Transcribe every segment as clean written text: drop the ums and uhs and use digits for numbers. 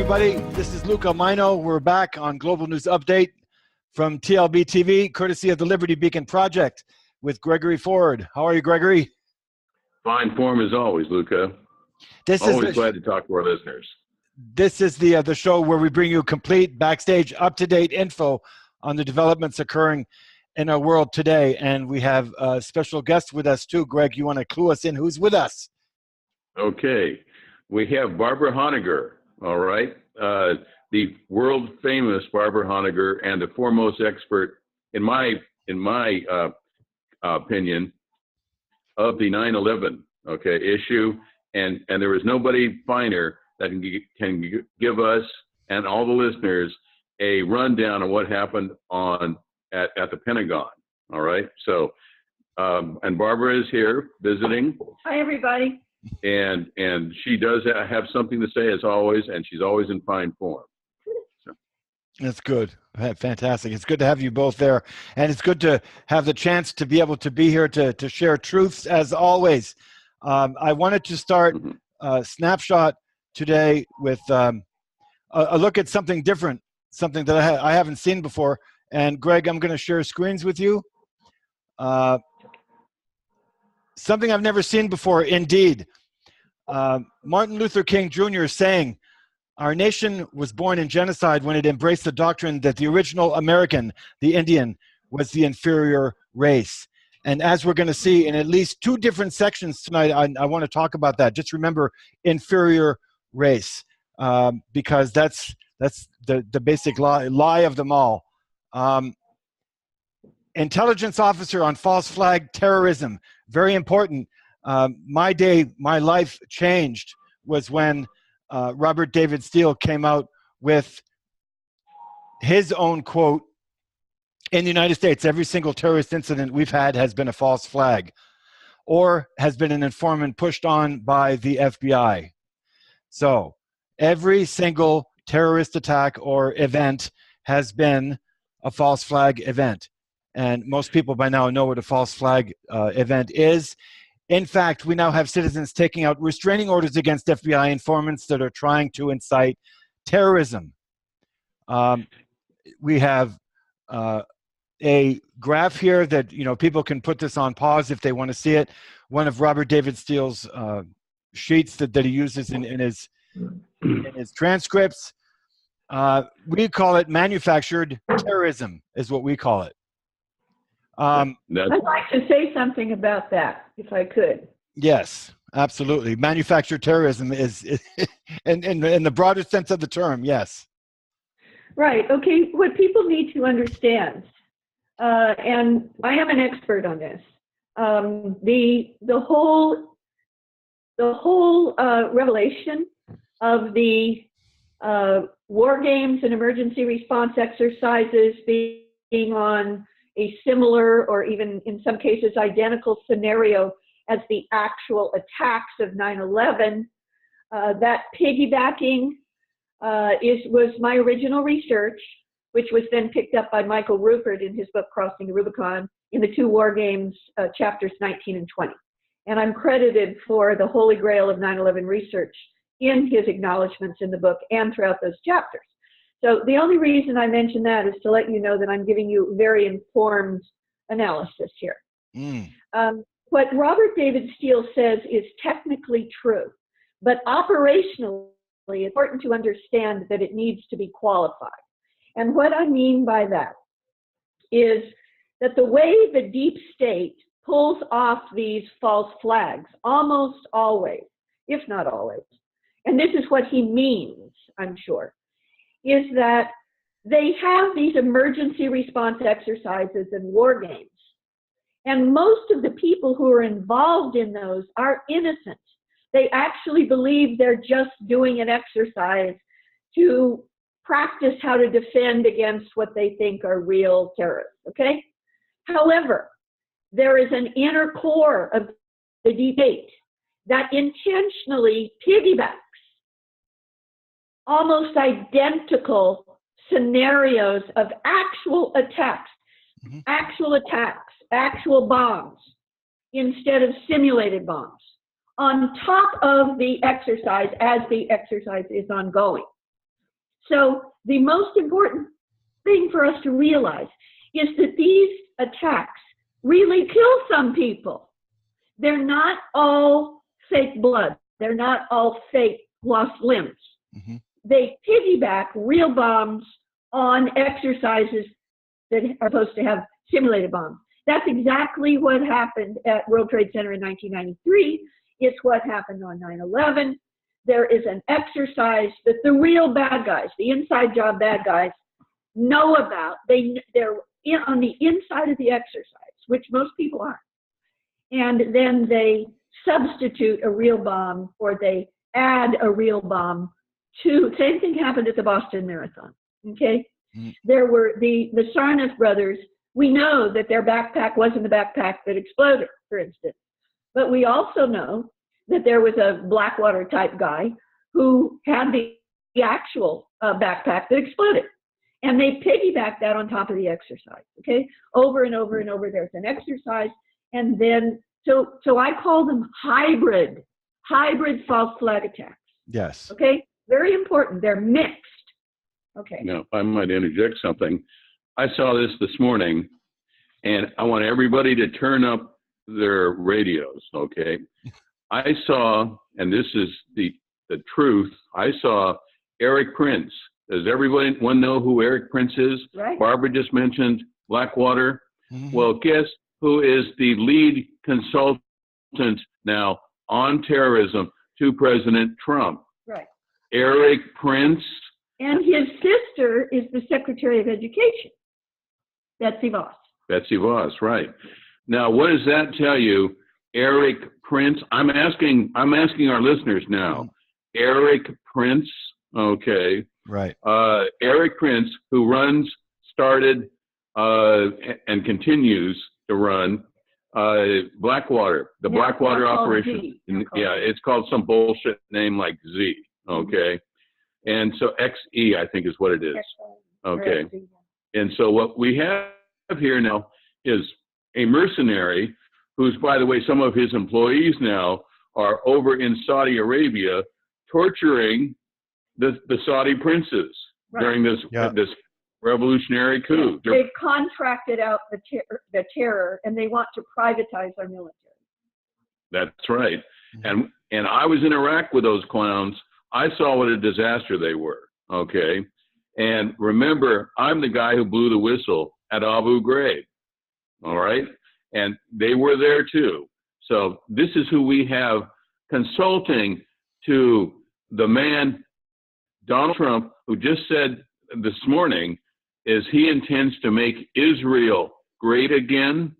everybody. This is Luca, Majno. We're back on Global News Update from TLBTV, courtesy of the Liberty Beacon Project with Gregory Ford. How are you, Gregory? Fine form as always, Luca. Always glad to talk to our listeners. This is the show where we bring you complete, backstage, up-to-date info on the developments occurring in our world today. And we have a special guest with us too. Greg, you want to clue us in who's with us? Okay. We have Barbara Honneger, all right? The world-famous Barbara Honneger and the foremost expert, in my opinion, of the 9/11 issue. And there is nobody finer that can give us and all the listeners a rundown of what happened at the Pentagon. All right. So, and Barbara is here visiting. Hi, everybody. And she does have something to say as always, and she's always in fine form. So. That's good. Fantastic. It's good to have you both there. And it's good to have the chance to be able to be here to share truths as always. I wanted to start a snapshot today with a look at something different, something that I haven't seen before. And Greg, I'm going to share screens with you. Something I've never seen before, indeed. Martin Luther King Jr. saying, "Our nation was born in genocide when it embraced the doctrine that the original American, the Indian, was the inferior race." And as we're going to see in at least two different sections tonight, I want to talk about that. Just remember inferior race, because that's the basic lie of them all. Intelligence officer on false flag terrorism, very important. My life changed was when Robert David Steele came out with his own quote, "In the United States, every single terrorist incident we've had has been a false flag or has been an informant pushed on by the FBI." So every single terrorist attack or event has been a false flag event. And most people by now know what a false flag event is. In fact, we now have citizens taking out restraining orders against FBI informants that are trying to incite terrorism. We have a graph here that people can put this on pause if they want to see it. One of Robert David Steele's sheets that he uses in his transcripts. We call it manufactured terrorism, is what we call it. I'd like to say something about that, if I could. Yes, absolutely. Manufactured terrorism is in the broader sense of the term, yes. Right. Okay. What people need to understand, and I am an expert on this, the whole revelation of the war games and emergency response exercises being on a similar or even in some cases identical scenario as the actual attacks of 9/11. That piggybacking was my original research, which was then picked up by Michael Rupert in his book Crossing the Rubicon in the two war games, chapters 19 and 20. And I'm credited for the holy grail of 9/11 research in his acknowledgments in the book and throughout those chapters. So the only reason I mention that is to let you know that I'm giving you very informed analysis here. What Robert David Steele says is technically true, but operationally it's important to understand that it needs to be qualified. And what I mean by that is that the way the deep state pulls off these false flags, almost always, if not always, and this is what he means, I'm sure, is that they have these emergency response exercises and war games. And most of the people who are involved in those are innocent. They actually believe they're just doing an exercise to practice how to defend against what they think are real terrorists, okay? However, there is an inner core of the debate that intentionally piggybacks almost identical scenarios of actual attacks, actual bombs, instead of simulated bombs, on top of the exercise as the exercise is ongoing. So the most important thing for us to realize is that these attacks really kill some people. They're not all fake blood. They're not all fake lost limbs. Mm-hmm. They piggyback real bombs on exercises that are supposed to have simulated bombs. That's exactly what happened at World Trade Center in 1993. It's what happened on 9/11. There is an exercise that the real bad guys, the inside job bad guys, know about. They're on the inside of the exercise, which most people aren't. And then they substitute a real bomb, or they add a real bomb to. Same thing happened at the Boston Marathon. Okay, there were the Sarnath brothers. We know that their backpack wasn't the backpack that exploded, for instance, but we also know that there was a Blackwater type guy who had the actual backpack that exploded. And they piggyback that on top of the exercise, okay? Over and over and over, there's an exercise, and then, so I call them hybrid false flag attacks. Yes. Okay? Very important. They're mixed. Okay. Now, if I might interject something, I saw this morning, and I want everybody to turn up their radios, okay? I saw, and this is the truth, I saw Eric Prince. Does everyone know who Eric Prince is? Right. Barbara just mentioned Blackwater. Mm-hmm. Well, guess who is the lead consultant now on terrorism to President Trump? Right. Eric Prince. And his sister is the Secretary of Education, Betsy Voss. Betsy Voss, right. Now, what does that tell you? Eric Prince. I'm asking our listeners now. Eric Prince, okay. Right. Eric Prince, who started, and continues to run Blackwater, the Blackwater operation. Yeah, it's called some bullshit name like Z, okay. And so XE, I think, is what it is. Okay. And so what we have here now is a mercenary who's, by the way, some of his employees now are over in Saudi Arabia torturing the Saudi princes during this revolutionary coup. They've contracted out the terror, and they want to privatize our military. That's right. And I was in Iraq with those clowns. I saw what a disaster they were, okay? And remember, I'm the guy who blew the whistle at Abu Ghraib, all right? And they were there too. So this is who we have consulting to the man, Donald Trump, who just said this morning is he intends to make Israel great again.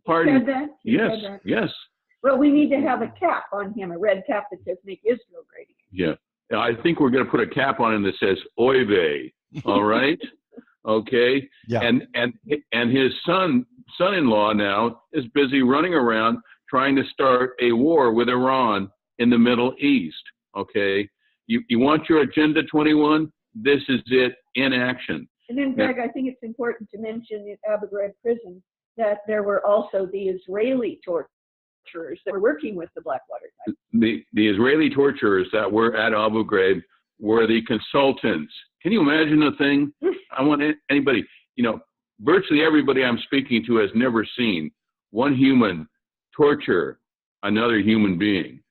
Pardon? Said that? Yes, said that? yes. Well, we need to have a cap on him, a red cap that says "Make Israel Great Again." Yeah, I think we're going to put a cap on him that says "Oy vey." All right, okay. Yeah. And his son-in-law now is busy running around trying to start a war with Iran in the Middle East. Okay, you want your Agenda 21? This is it in action. And in fact, I think it's important to mention at Abu Ghraib prison that there were also the Israeli torturers that were working with the Blackwater type. The Israeli torturers that were at Abu Ghraib were the consultants. Can you imagine the thing? I want anybody, virtually everybody I'm speaking to has never seen one human torture another human being.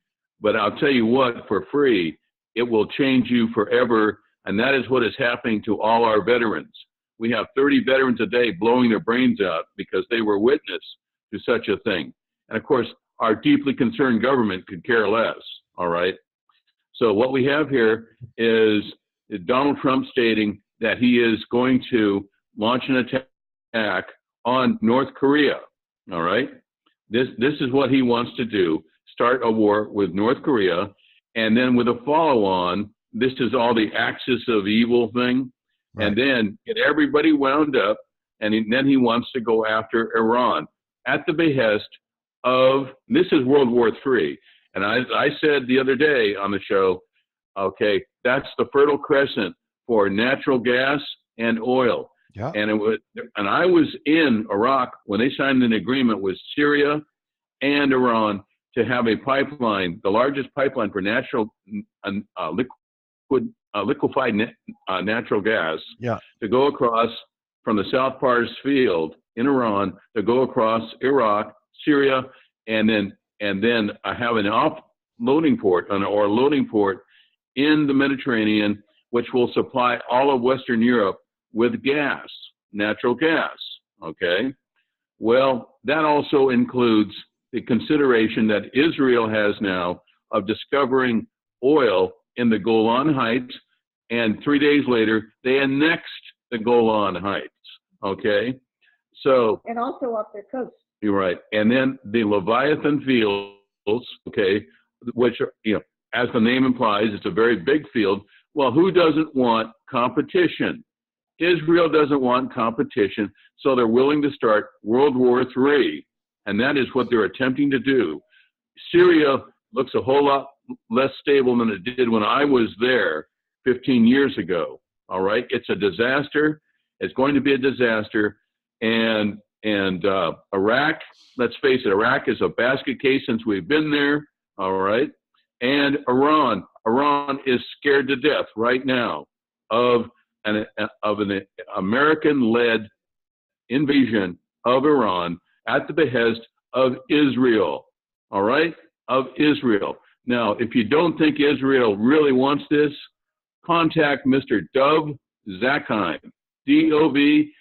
But I'll tell you what, for free, it will change you forever. And that is what is happening to all our veterans. We have 30 veterans a day blowing their brains out because they were witness to such a thing. And of course, our deeply concerned government could care less, all right? So what we have here is Donald Trump stating that he is going to launch an attack on North Korea, all right? This is what he wants to do, start a war with North Korea, and then with a follow-on, this is all the axis of evil thing, right. And then get everybody wound up, and then he wants to go after Iran at the behest of, this is World War III. And I said the other day on the show, okay, that's the Fertile Crescent for natural gas and oil. Yeah. And I was in Iraq when they signed an agreement with Syria and Iran to have a pipeline, the largest pipeline for natural liquid liquefied natural gas Yeah. to go across from the South Pars field in Iran to go across Iraq, Syria, and then have an offloading port or loading port in the Mediterranean, which will supply all of Western Europe with gas, natural gas. Okay. Well, that also includes the consideration that Israel has now of discovering oil in the Golan Heights, and 3 days later, they annexed the Golan Heights, okay? So... And also off their coast. You're right. And then the Leviathan fields, okay, which are, as the name implies, it's a very big field. Well, who doesn't want competition? Israel doesn't want competition, so they're willing to start World War III, and that is what they're attempting to do. Syria looks a whole lot less stable than it did when I was there 15 years ago, all right? It's a disaster. It's going to be a disaster, and Iraq, let's face it, Iraq is a basket case since we've been there, all right? And Iran is scared to death right now of an American-led invasion of Iran at the behest of Israel, all right? Of Israel. Now, if you don't think Israel really wants this, contact Mr. Dov Zakheim, D-O-V,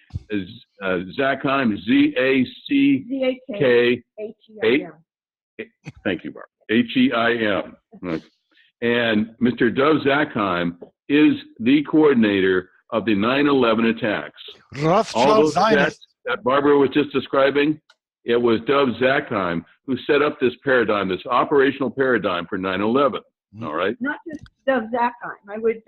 Zakheim, Z-A-C-K-H-E-I-M. Thank you, Barbara. H-E-I-M. And Mr. Dov Zakheim is the coordinator of the 9/11 attacks. All those attacks that Barbara was just describing, it was Dov Zakheim who set up this paradigm, this operational paradigm for 9/11. All right? Not just Dov Zakheim. I would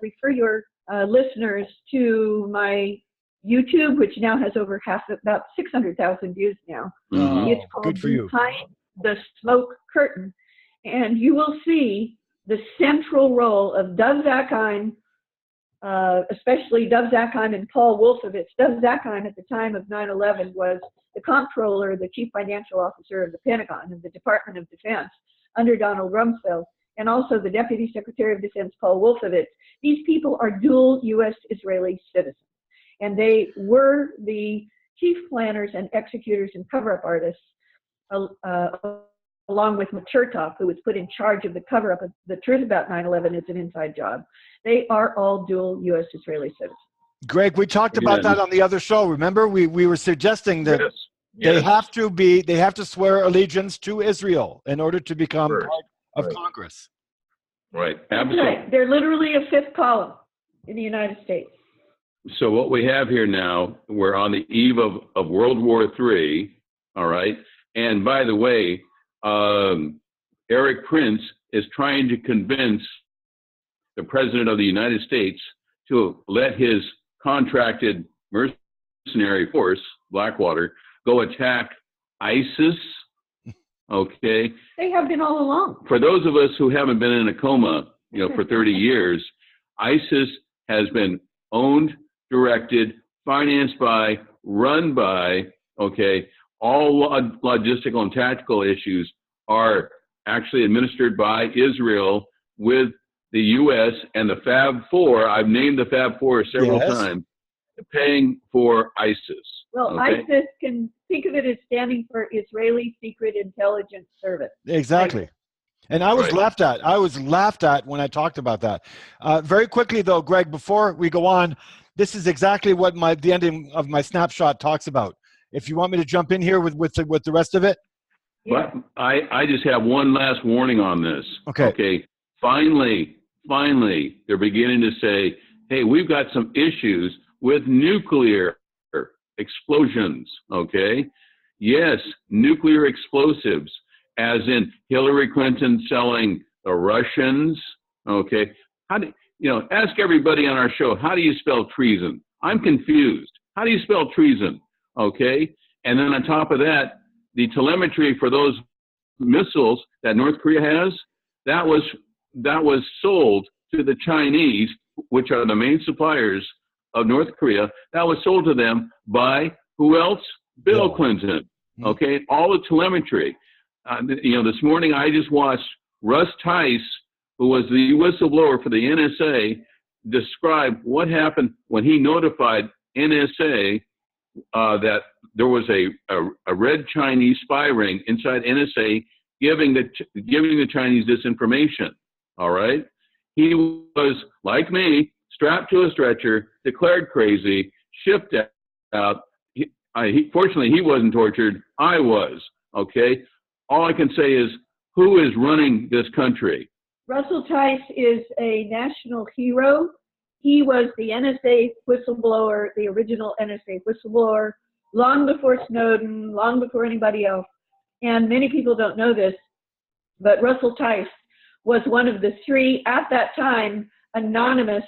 refer your listeners to my YouTube, which now has about 600,000 views now. It's called Behind the Smoke Curtain. And you will see the central role of Dov Zakheim, especially Dov Zakheim and Paul Wolfowitz. Dov Zakheim at the time of 9/11 was the comptroller, the chief financial officer of the Pentagon and the Department of Defense under Donald Rumsfeld, and also the Deputy Secretary of Defense, Paul Wolfowitz. These people are dual U.S.-Israeli citizens, and they were the chief planners and executors and cover-up artists, along with Chertoff, who was put in charge of the cover-up of the truth about 9/11. It's an inside job. They are all dual U.S.-Israeli citizens. Greg, we talked about that on the other show. Remember, we were suggesting that they have to swear allegiance to Israel in order to become part of Congress. Right, absolutely. Right. They're literally a fifth column in the United States. So what we have here now, we're on the eve of World War III, all right? And by the way, Eric Prince is trying to convince the President of the United States to let his contracted mercenary force, Blackwater, go attack ISIS, okay? They have been all along. For those of us who haven't been in a coma, for 30 years, ISIS has been owned, directed, financed by, run by, okay? All logistical and tactical issues are actually administered by Israel with the U.S. and the Fab Four. I've named the Fab Four several times, paying for ISIS. Well, okay? ISIS, can think of it as standing for Israeli Secret Intelligence Service. Exactly. ISIS. And I was laughed at. I was laughed at when I talked about that. Very quickly, though, Greg, before we go on, this is exactly what the ending of my snapshot talks about. If you want me to jump in here with the rest of it. But I just have one last warning on this. Okay. Finally, they're beginning to say, hey, we've got some issues with nuclear explosions, okay? Yes, nuclear explosives, as in Hillary Clinton selling the Russians, okay? Ask everybody on our show, how do you spell treason? I'm confused. How do you spell treason? Okay, and then on top of that, the telemetry for those missiles that North Korea has, that was sold to the Chinese, which are the main suppliers of North Korea. That was sold to them by who else? Bill Clinton. Okay, all the telemetry. This morning I just watched Russ Tice who was the whistleblower for the NSA, described what happened when he notified NSA that there was a red Chinese spy ring inside NSA giving the Chinese this information. All right. He was, like me, strapped to a stretcher, declared crazy, shipped out. Fortunately, he wasn't tortured. I was. Okay. All I can say is, who is running this country? Russell Tice is a national hero. He was the NSA whistleblower, the original NSA whistleblower, long before Snowden, long before anybody else. And many people don't know this, but Russell Tice was one of the 3, at that time, anonymous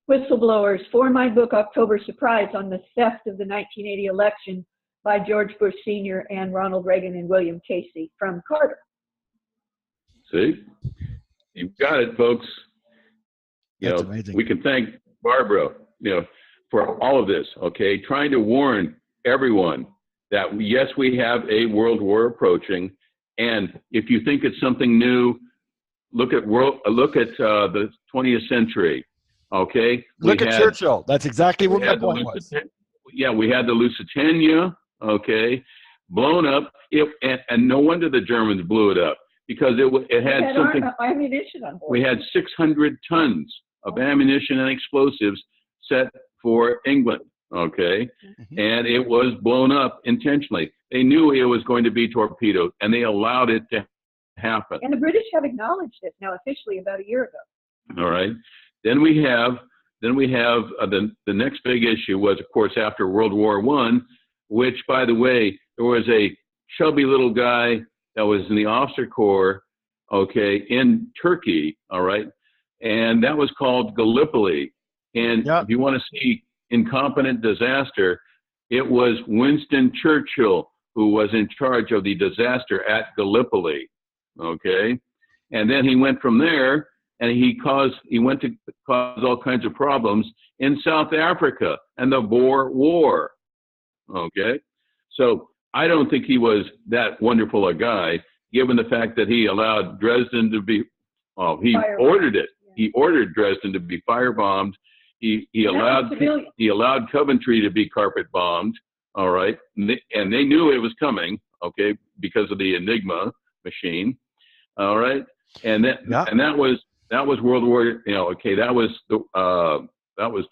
whistleblowers for my book, October Surprise, on the theft of the 1980 election by George Bush Sr. and Ronald Reagan and William Casey from Carter. See? You've got it, folks. That's amazing. We can thank Barbara, for all of this, okay? Trying to warn everyone that, yes, we have a world war approaching, and if you think it's something new, look at the 20th century, okay? Look at Churchill. That's exactly what my point was. Yeah, we had the Lusitania, okay, blown up, and no wonder the Germans blew it up, because it had something. Ammunition on board. We had 600 tons of ammunition and explosives set for England, okay? And it was blown up intentionally. They knew it was going to be torpedoed, and they allowed it to happen. And the British have acknowledged it now officially about a year ago. All right. Then we have the next big issue was, of course, after World War I, which, by the way, there was a chubby little guy that was in the officer corps, okay, in Turkey, all right, and that was called Gallipoli. And if you want to see incompetent disaster, it was Winston Churchill who was in charge of the disaster at Gallipoli, okay? And then he went from there, and he went to cause all kinds of problems in South Africa and the Boer War, okay? So I don't think he was that wonderful a guy, given the fact that he allowed Dresden to be, he ordered it. He ordered Dresden to be firebombed. He allowed Coventry to be carpet bombed. All right, and they knew it was coming. Okay, because of the Enigma machine. All right, and that was World War. Okay, that was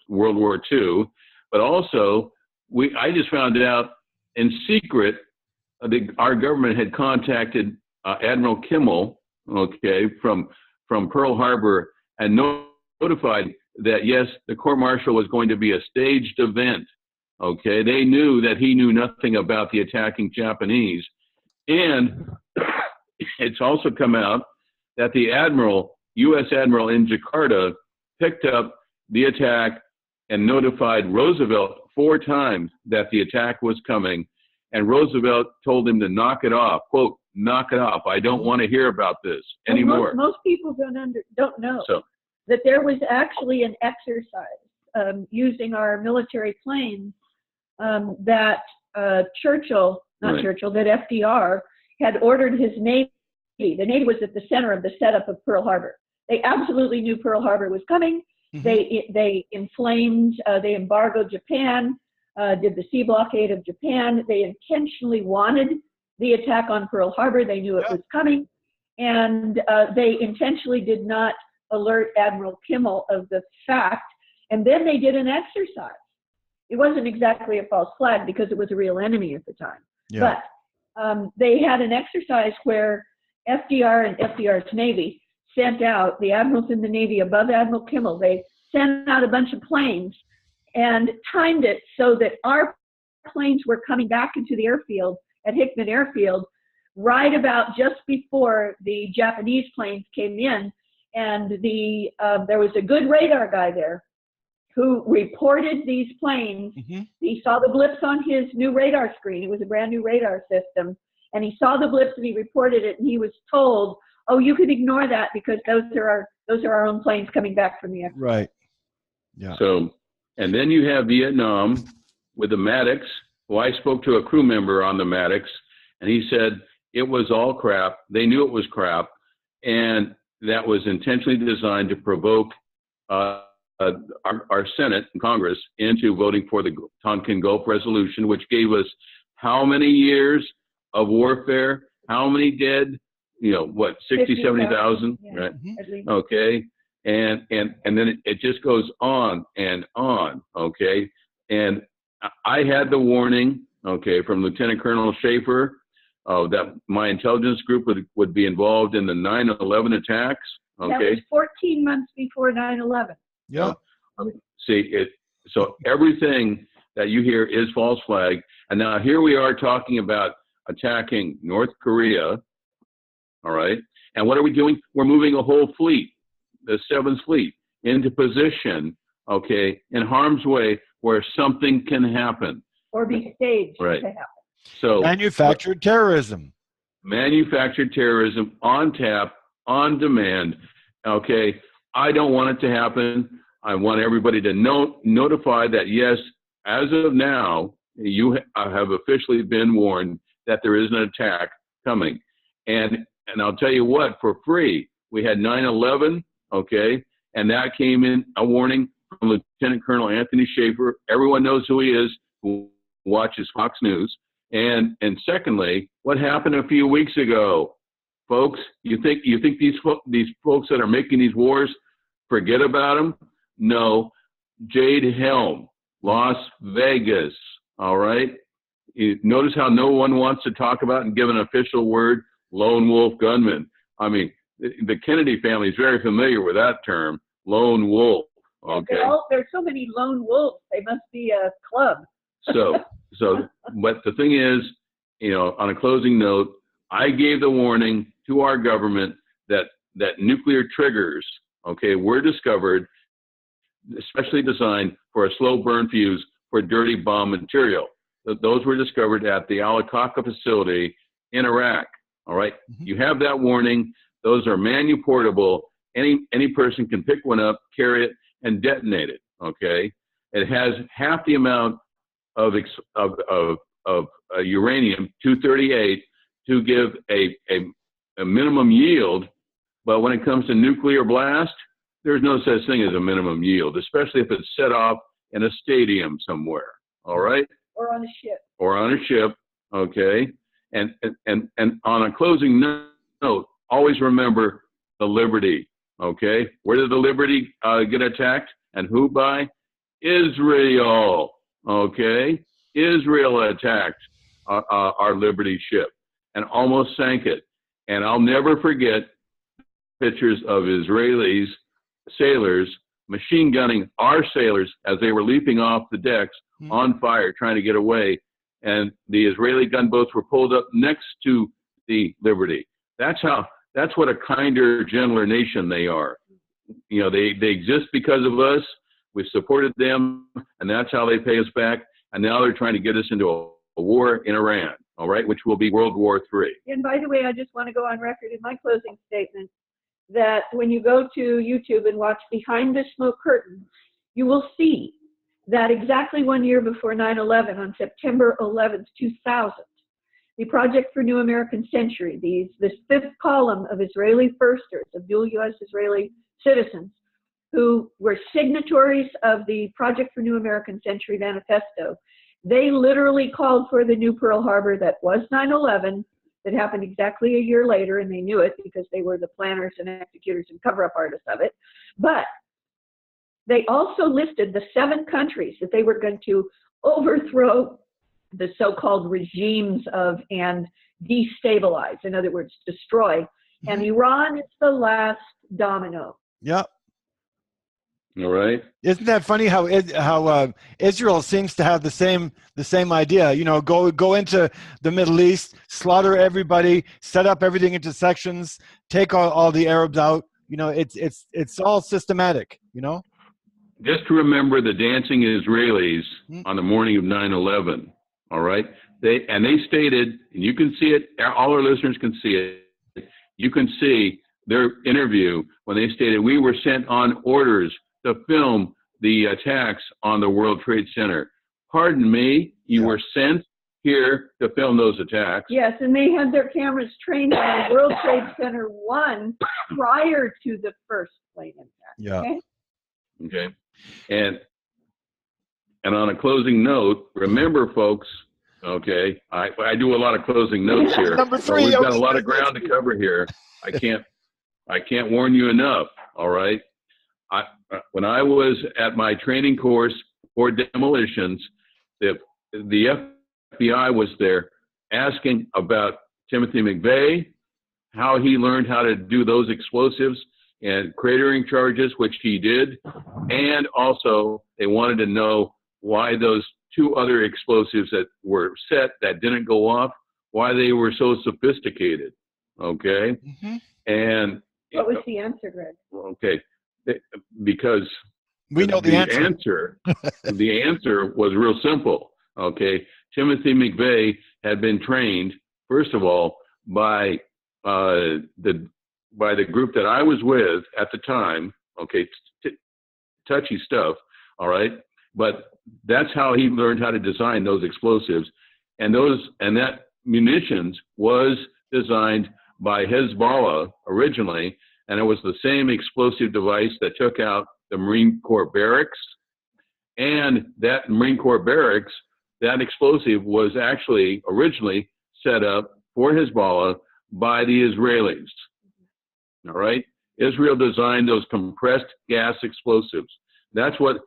World War II. But also, I just found out in secret, our government had contacted Admiral Kimmel, okay, from Pearl Harbor, and notified that, yes, the court-martial was going to be a staged event, okay? They knew that he knew nothing about the attacking Japanese. And it's also come out that the U.S. Admiral in Jakarta picked up the attack and notified Roosevelt 4 times that the attack was coming. And Roosevelt told him to knock it off, quote, knock it off. I don't want to hear about this anymore. Most people don't know that there was actually an exercise using our military planes that that FDR had ordered his Navy. The Navy was at the center of the setup of Pearl Harbor. They absolutely knew Pearl Harbor was coming. They embargoed Japan, did the sea blockade of Japan. They intentionally wanted the attack on Pearl Harbor. They knew it was coming. And they intentionally did not alert Admiral Kimmel of the fact. And then they did an exercise. It wasn't exactly a false flag because it was a real enemy at the time. But they had an exercise where FDR and FDR's Navy sent out, the admirals in the Navy above Admiral Kimmel, they sent out a bunch of planes and timed it so that our planes were coming back into the airfield at Hickman Airfield right about just before the Japanese planes came in. And there was a good radar guy there who reported these planes. He saw the blips on his new radar screen. It was a brand new radar system. And he saw the blips and he reported it, and he was told, oh, you could ignore that because those are our own planes coming back from the air. Right. Yeah. So, and then you have Vietnam with the Maddox. Well, I spoke to a crew member on the Maddox, and he said it was all crap. They knew it was crap. And that was intentionally designed to provoke our Senate and Congress into voting for the Tonkin Gulf Resolution, which gave us how many years of warfare, how many dead, you know, what, 60, 70,000, yeah, right? at least. Okay. And then it just goes on and on. Okay. And I had the warning, okay, from Lieutenant Colonel Schaefer, that my intelligence group would be involved in the 9/11 attacks. Okay. That was 14 months before 9/11. Yeah. See, so everything that you hear is false flag. And now here we are talking about attacking North Korea. All right. And what are we doing? We're moving a whole fleet, the 7th Fleet, into position, okay, in harm's way where something can happen. Or be staged Right. to happen. So Manufactured terrorism. manufactured terrorism on tap, on demand. Okay. I don't want it to happen. I want everybody to notify that, yes, as of now, you have officially been warned that there is an attack coming. And I'll tell you what, for free, we had 9/11, okay, and that came in a warning from Lieutenant Colonel Anthony Schaefer. Everyone knows who he is, who watches Fox News. And secondly, what happened a few weeks ago, folks? You think these folks that are making these wars forget about them? No. Jade Helm, Las Vegas. All right. You notice how no one wants to talk about and give an official word. Lone wolf gunman. I mean, the Kennedy family is very familiar with that term, lone wolf. Okay. There's so many lone wolves. They must be a club. So, but the thing is, you know, on a closing note, I gave the warning to our government that nuclear triggers, okay, were discovered, especially designed for a slow burn fuse for dirty bomb material. Those were discovered at the Alakaka facility in Iraq. All right. Mm-hmm. You have that warning. Those are manuportable. Any person can pick one up, carry it, and detonate it. Okay. It has half the amount of uranium-238 to give a minimum yield. But when it comes to nuclear blast, there's no such thing as a minimum yield, especially if it's set off in a stadium somewhere. All right. Or on a ship. Or on a ship. Okay. And on a closing note, always remember the Liberty. Okay. Where did the Liberty get attacked? And who by? Israel. Okay. Israel attacked our Liberty ship and almost sank it. And I'll never forget pictures of Israelis, sailors, machine gunning our sailors as they were leaping off the decks on fire, trying to get away. And the Israeli gunboats were pulled up next to the Liberty. That's what a kinder, gentler nation they are. You know, they exist because of us. We supported them, and that's how they pay us back. And now they're trying to get us into a war in Iran, all right, which will be World War III. And by the way, I just want to go on record in my closing statement that when you go to YouTube and watch Behind the Smoke Curtain, you will see that exactly 1 year before 9/11, on September 11th, 2000, the Project for New American Century, this fifth column of Israeli firsters, of dual U.S. Israeli citizens who were signatories of the Project for New American Century manifesto, they literally called for the new Pearl Harbor that was 9/11, that happened exactly a year later, and they knew it because they were the planners and executors and cover-up artists of it. But they also listed the 7 countries that they were going to overthrow the so-called regimes of and destabilize, in other words, destroy. And Iran is the last domino. Yeah. All right. Isn't that funny how Israel seems to have the same idea? You know, go into the Middle East, slaughter everybody, set up everything into sections, take all the Arabs out. You know, it's all systematic. You know. Just to remember the dancing Israelis on the morning of 9/11. All right. They stated, and you can see it. All our listeners can see it. You can see their interview when they stated, "We were sent on orders to film the attacks on the World Trade Center." Pardon me, you were sent here to film those attacks. Yes, and they had their cameras trained on World Trade Center 1 prior to the first plane impact. Yeah. Okay? Okay. And on a closing note, remember, folks, okay, I do a lot of closing notes here. Number So 3. we've got a lot of ground to cover here. I can't warn you enough. All right. When I was at my training course for demolitions, the FBI was there asking about Timothy McVeigh, how he learned how to do those explosives and cratering charges, which he did. And also they wanted to know why those 2 other explosives that were set that didn't go off, why they were so sophisticated. Okay. Mm-hmm. And what was the answer, Greg? Okay. Because we know the answer. The answer was real simple. Okay. Timothy McVeigh had been trained, first of all, by the group that I was with at the time. Okay. Touchy stuff. All right. But that's how he learned how to design those explosives. And that munitions was designed by Hezbollah originally. And it was the same explosive device that took out the Marine Corps barracks. And that Marine Corps barracks, that explosive was actually originally set up for Hezbollah by the Israelis. All right? Israel designed those compressed gas explosives. That's what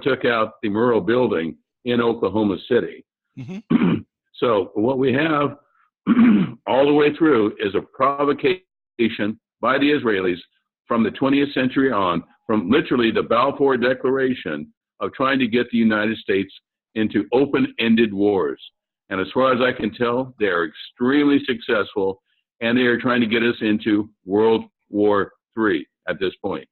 took out the Murrah building in Oklahoma City. Mm-hmm. So what we have all the way through is a provocation by the Israelis from the 20th century on, from literally the Balfour Declaration of trying to get the United States into open-ended wars. And as far as I can tell, they are extremely successful, and they are trying to get us into World War III at this point.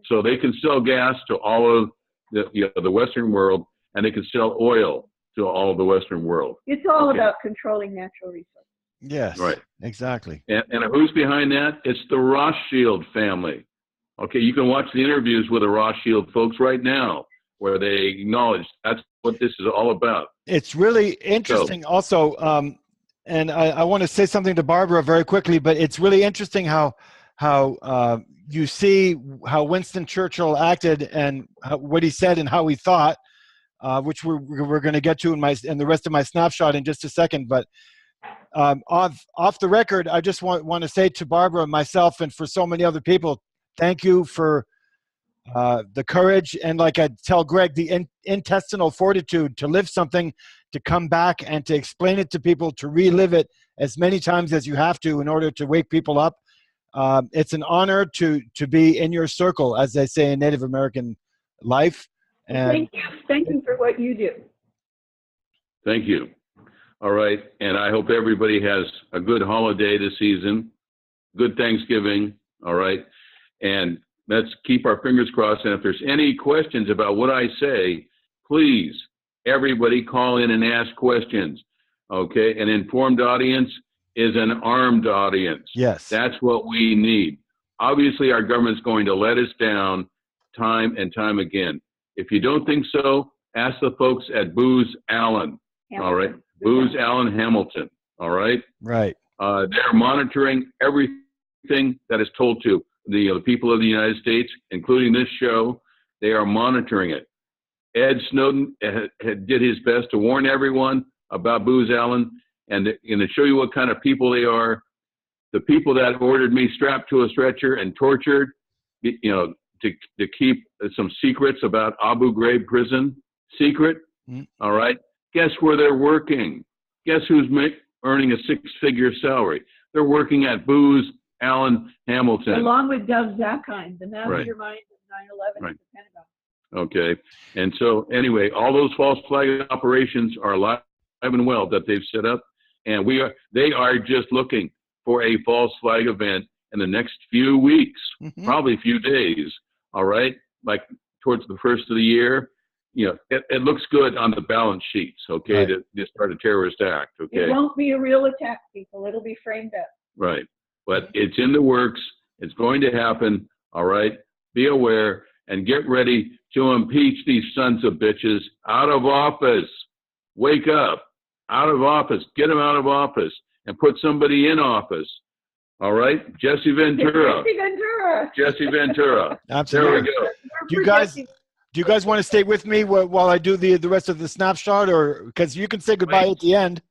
So they can sell gas to all of the Western world, and they can sell oil to all of the Western world. It's all about controlling natural resources. Yes, right. Exactly. And who's behind that? It's the Rothschild family. Okay, you can watch the interviews with the Rothschild folks right now, where they acknowledge that's what this is all about. It's really interesting also, and I want to say something to Barbara very quickly, but it's really interesting how you see how Winston Churchill acted and what he said and how he thought, which we're going to get to in the rest of my snapshot in just a second. But off the record, I just want to say to Barbara, myself, and for so many other people, thank you for the courage and, like I tell Greg, the intestinal fortitude to live something, to come back and to explain it to people, to relive it as many times as you have to in order to wake people up. It's an honor to be in your circle, as they say in Native American life. And thank you for what you do. Thank you. All right, and I hope everybody has a good holiday this season, good Thanksgiving. All right, and let's keep our fingers crossed. And if there's any questions about what I say, please, everybody call in and ask questions. Okay, an informed audience is an armed audience. Yes. That's what we need. Obviously, our government's going to let us down time and time again. If you don't think so, ask the folks at Booz Allen. Hamilton. All right, Booz Allen Hamilton. All right. Right. They're monitoring everything that is told to the people of the United States, including this show. They are monitoring it. Ed Snowden did his best to warn everyone about Booz Allen, and to show you what kind of people they are. The people that ordered me strapped to a stretcher and tortured, to keep some secrets about Abu Ghraib prison secret. All right. Guess where they're working? Guess who's earning a 6-figure salary? They're working at Booz Allen Hamilton. Along with Doug Zackheim, the mastermind of 9/11 at the Pentagon. Okay. And so anyway, all those false flag operations are alive and well that they've set up. And they are just looking for a false flag event in the next few weeks, probably few days. All right. Like towards the first of the year. It looks good on the balance sheets, okay, right, to start a terrorist act, okay? It won't be a real attack, people. It'll be framed up. Right. But it's in the works. It's going to happen, all right? Be aware and get ready to impeach these sons of bitches out of office. Wake up. out of office. Get him out of office and put somebody in office. All right? Jesse Ventura. Jesse Ventura. Jesse Ventura. Absolutely. There we go. Do you guys want to stay with me while I do the rest of the snapshot, or because you can say goodbye at the end?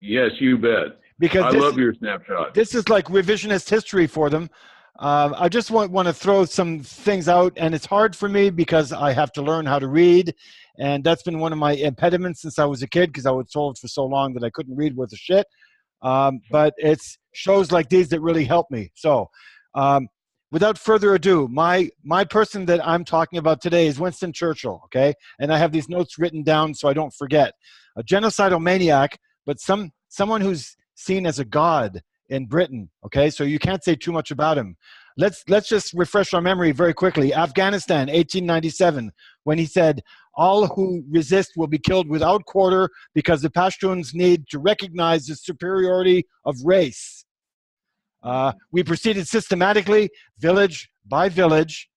Yes, you bet. Because I love your snapshot. This is like revisionist history for them. I just want to throw some things out, and it's hard for me because I have to learn how to read, and that's been one of my impediments since I was a kid, because I was told for so long that I couldn't read worth a shit. But it's shows like these that really help me. So without further ado, my person that I'm talking about today is Winston Churchill, okay? And I have these notes written down so I don't forget. A genocidal maniac, but someone who's seen as a god in Britain, okay? So you can't say too much about him. Let's just refresh our memory very quickly. Afghanistan, 1897, when he said, "All who resist will be killed without quarter because the Pashtuns need to recognize the superiority of race." We proceeded systematically, village by village.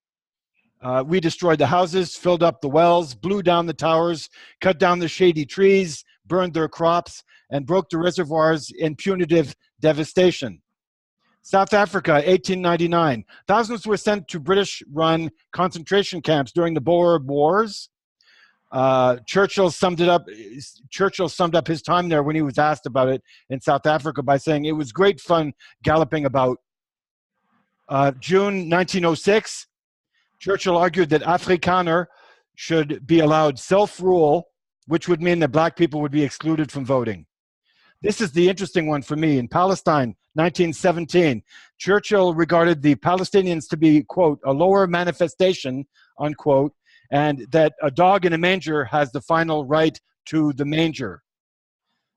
We destroyed the houses, filled up the wells, blew down the towers, cut down the shady trees, burned their crops, and broke the reservoirs in punitive devastation. South Africa, 1899. Thousands were sent to British-run concentration camps during the Boer Wars. Churchill summed up his time there when he was asked about it in South Africa by saying, "It was great fun galloping about." June 1906, Churchill argued that Afrikaner should be allowed self-rule, which would mean that black people would be excluded from voting. This is the interesting one for me. In Palestine, 1917, Churchill regarded the Palestinians to be, quote, "a lower manifestation," unquote, and that a dog in a manger has the final right to the manger.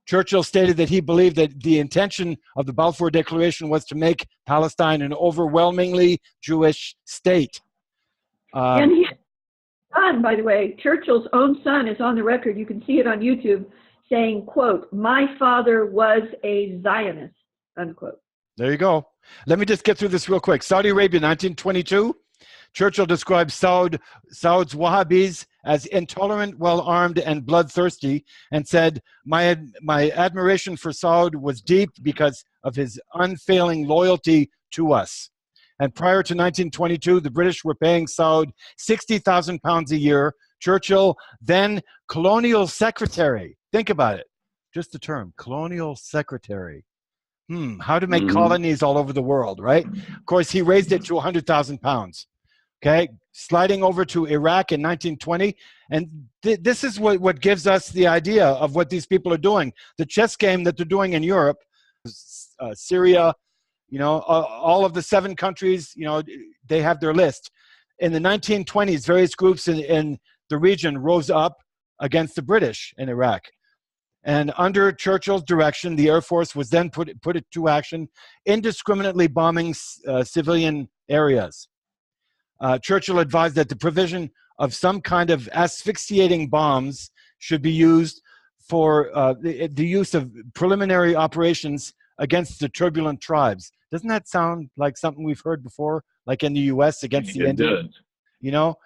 Churchill stated that he believed that the intention of the Balfour Declaration was to make Palestine an overwhelmingly Jewish state. And his son, by the way, Churchill's own son is on the record, you can see it on YouTube, saying, quote, "My father was a Zionist," unquote. There you go. Let me just get through this real quick. Saudi Arabia, 1922. Churchill described Saud's Wahhabis as intolerant, well-armed, and bloodthirsty, and said, my admiration for Saud was deep because of his unfailing loyalty to us. And prior to 1922, the British were paying Saud £60,000 a year. Churchill, then colonial secretary. Think about it. Just the term, colonial secretary. How to make colonies all over the world, right? Of course, he raised it to £100,000. Okay, sliding over to Iraq in 1920. And this is what gives us the idea of what these people are doing. The chess game that they're doing in Europe, Syria, you know, all of the 7 countries, you know, they have their list. In the 1920s, various groups in the region rose up against the British in Iraq. And under Churchill's direction, the Air Force was then put it to action, indiscriminately bombing civilian areas. Churchill advised that the provision of some kind of asphyxiating bombs should be used for the use of preliminary operations against the turbulent tribes. Doesn't that sound like something we've heard before, like in the U.S. against the Indians? You know?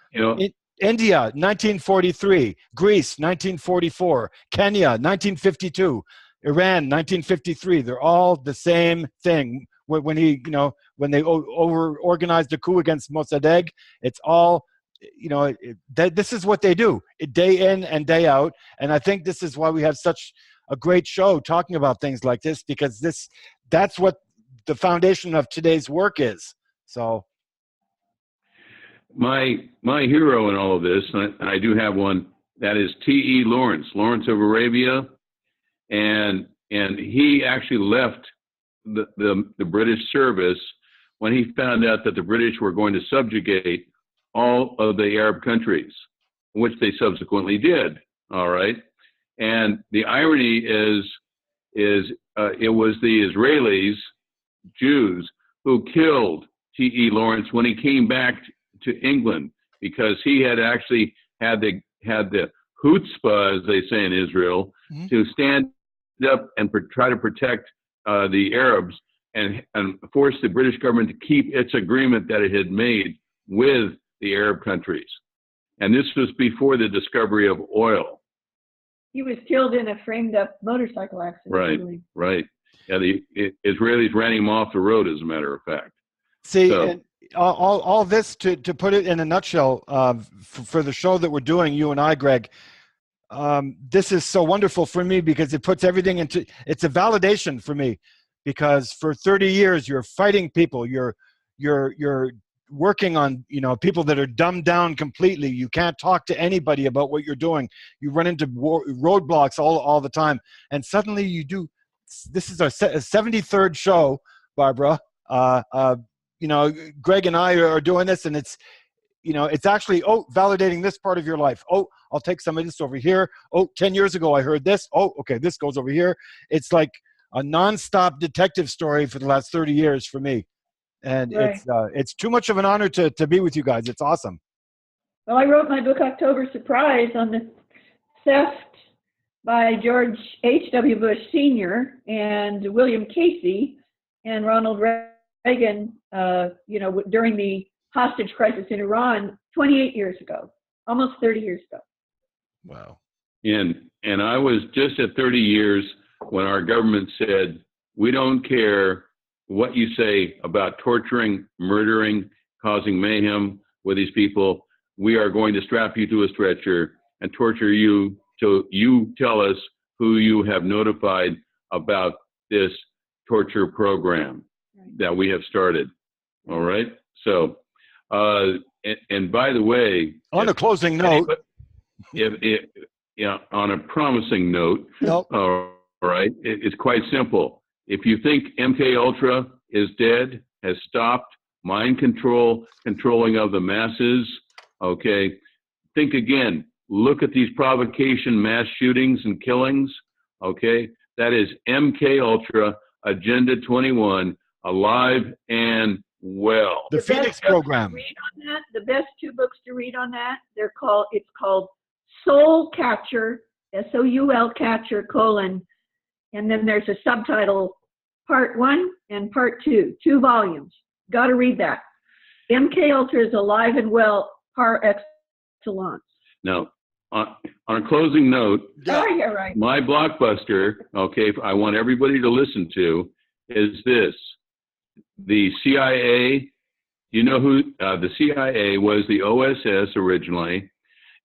India, 1943. Greece, 1944. Kenya, 1952. Iran, 1953. They're all the same thing. When they organized a coup against Mossadegh, it's all, you know, this is what they do, day in and day out. And I think this is why we have such a great show talking about things like this, because that's what the foundation of today's work is. So my hero in all of this, and I do have one, that is T.E. Lawrence of Arabia, and he actually left the British service when he found out that the British were going to subjugate all of the Arab countries, which they subsequently did. All right, and the irony is it was the Israelis, Jews, who killed T.E. Lawrence when he came back to England, because he had actually had the chutzpah, as they say in Israel, to stand up and try to protect the Arabs and force the British government to keep its agreement that it had made with the Arab countries. And this was before the discovery of oil. He was killed in a framed-up motorcycle accident. Right, right. Yeah, the Israelis ran him off the road, as a matter of fact. See, So, and all this to put it in a nutshell, for the show that we're doing, you and I, Greg, this is so wonderful for me because it puts everything into, it's a validation for me, because for 30 years you're fighting people, you're working on, you know, people that are dumbed down completely. You can't talk to anybody about what you're doing. You run into roadblocks all the time, and suddenly you do. This is our 73rd show, Barbara. You know, Greg and I are doing this, and it's, you know, it's actually, validating this part of your life. I'll take some of this over here. 10 years ago I heard this. Okay, this goes over here. It's like a nonstop detective story for the last 30 years for me. And Right. it's too much of an honor to be with you guys. It's awesome. Well, I wrote my book, October Surprise, on the theft by George H.W. Bush Sr. and William Casey and Ronald Reagan, you know, during the hostage crisis in Iran 28 years ago, almost 30 years ago. Wow. and I was just at 30 years when our government said, we don't care what you say about torturing, murdering, causing mayhem with these people. We are going to strap you to a stretcher and torture you till you tell us who you have notified about this torture program that we have started. All right. So, and by the way, on a closing note, on a promising note, nope. All right, it's quite simple. If you think MK Ultra is dead, has stopped mind control, controlling of the masses, okay, think again. Look at these provocation mass shootings and killings, okay? That is MK Ultra, Agenda 21, alive and well. The Phoenix program. Read on that, the best two books to read on that, it's called Soul Catcher, S-O-U-L Catcher, and then there's a subtitle, Part 1 and Part 2, 2 volumes. Got to read that. MK Ultra is alive and well, par excellence. Now, on a closing note, yeah, right. My blockbuster, okay, I want everybody to listen to, is this. The CIA, you know who, the CIA was the OSS originally,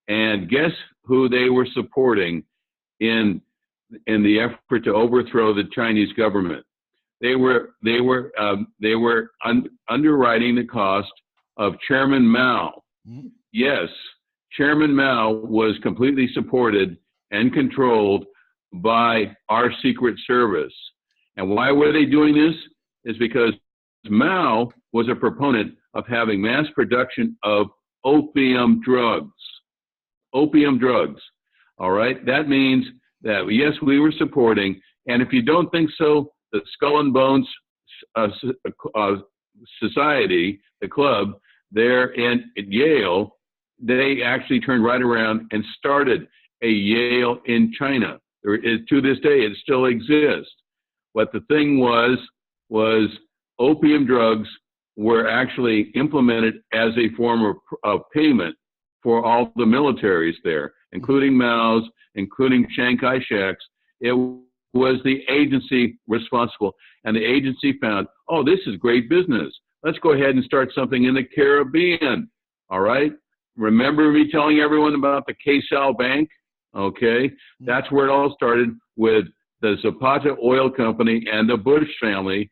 and guess who they were supporting in the effort to overthrow the Chinese government? They were underwriting the cost of Chairman Mao. Yes, Chairman Mao was completely supported and controlled by our Secret Service. And why were they doing this? Is because Mao was a proponent of having mass production of opium drugs. Opium drugs. All right? That means that, yes, we were supporting, and if you don't think so, the Skull and Bones Society, the club there in Yale, they actually turned right around and started a Yale in China. There is, to this day, it still exists. What the thing was opium drugs were actually implemented as a form of payment for all the militaries there, including Mao's, including Chiang Kai-shek's. It was the agency responsible, and the agency found, oh, this is great business. Let's go ahead and start something in the Caribbean, all right? Remember me telling everyone about the K-Sal Bank? Okay, that's where it all started, with the Zapata Oil Company and the Bush family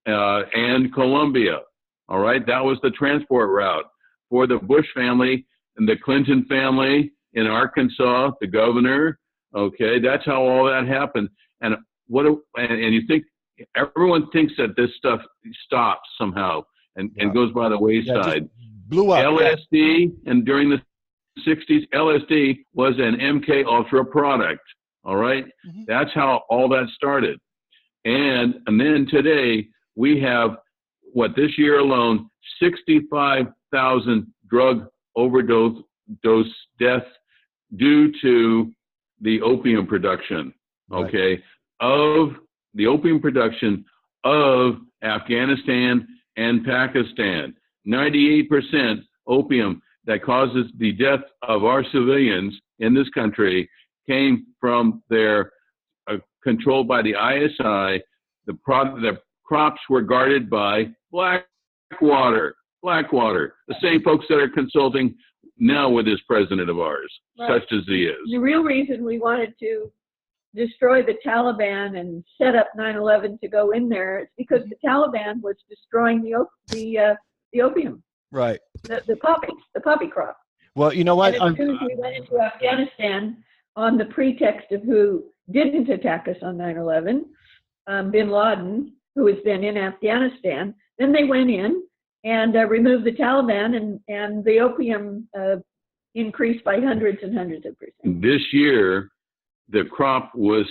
and Colombia, all right? That was the transport route for the Bush family and the Clinton family in Arkansas, the governor, okay? That's how all that happened. And you think, everyone thinks that this stuff stops somehow and goes by the wayside. Blew up. LSD, and during the 60s, LSD was an MK Ultra product, all right? That's how all that started. And then today, we have, this year alone, 65,000 drug overdose deaths due to the opium production, okay, of the opium production of Afghanistan and Pakistan. 98% opium that causes the death of our civilians in this country came from their controlled by the ISI. The crops were guarded by Blackwater, the same folks that are consulting now with this president of ours, right. such as he is. The real reason we wanted to destroy the Taliban and set up 9/11 to go in there is because the Taliban was destroying the opium, Right. the poppy crop. Well, you know what? And as soon as we went into Afghanistan on the pretext of who didn't attack us on 9/11, bin Laden, who was then in Afghanistan, then they went in and removed the Taliban, and the opium increased by hundreds and hundreds of percent. This year, the crop was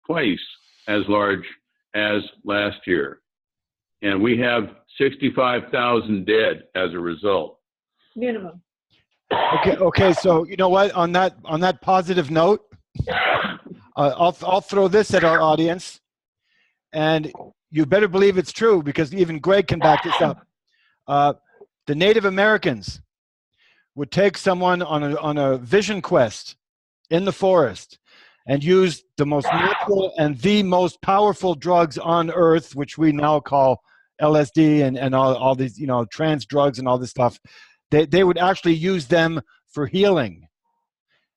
twice as large as last year. And we have 65,000 dead as a result. Minimum. Okay. So you know what? On that positive note, I'll throw this at our audience, and you better believe it's true because even Greg can back this up. The Native Americans would take someone on a vision quest in the forest and use the most natural and the most powerful drugs on earth, which we now call LSD and all these, trans drugs and all this stuff. They would actually use them for healing.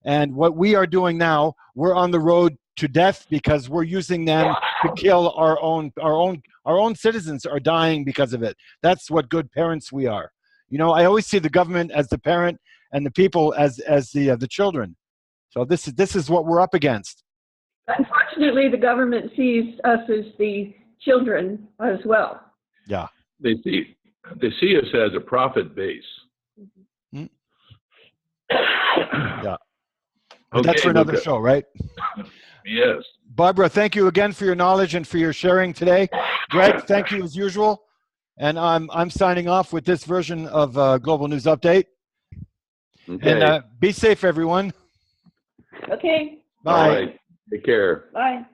And what we are doing now, we're on the road to death because we're using them to kill our own citizens are dying because of it. That's what good parents we are. I always see the government as the parent and the people as the children. So this is what we're up against. Unfortunately, the government sees us as the children as well. Yeah. They see us as a profit base. Mm-hmm. Yeah. But Okay, that's for another Luca. show, right? Yes. Barbara, thank you again for your knowledge and for your sharing today. Greg, thank you as usual. And I'm signing off with this version of Global News Update. Okay. And be safe, everyone. Okay. Bye. All right. Take care. Bye.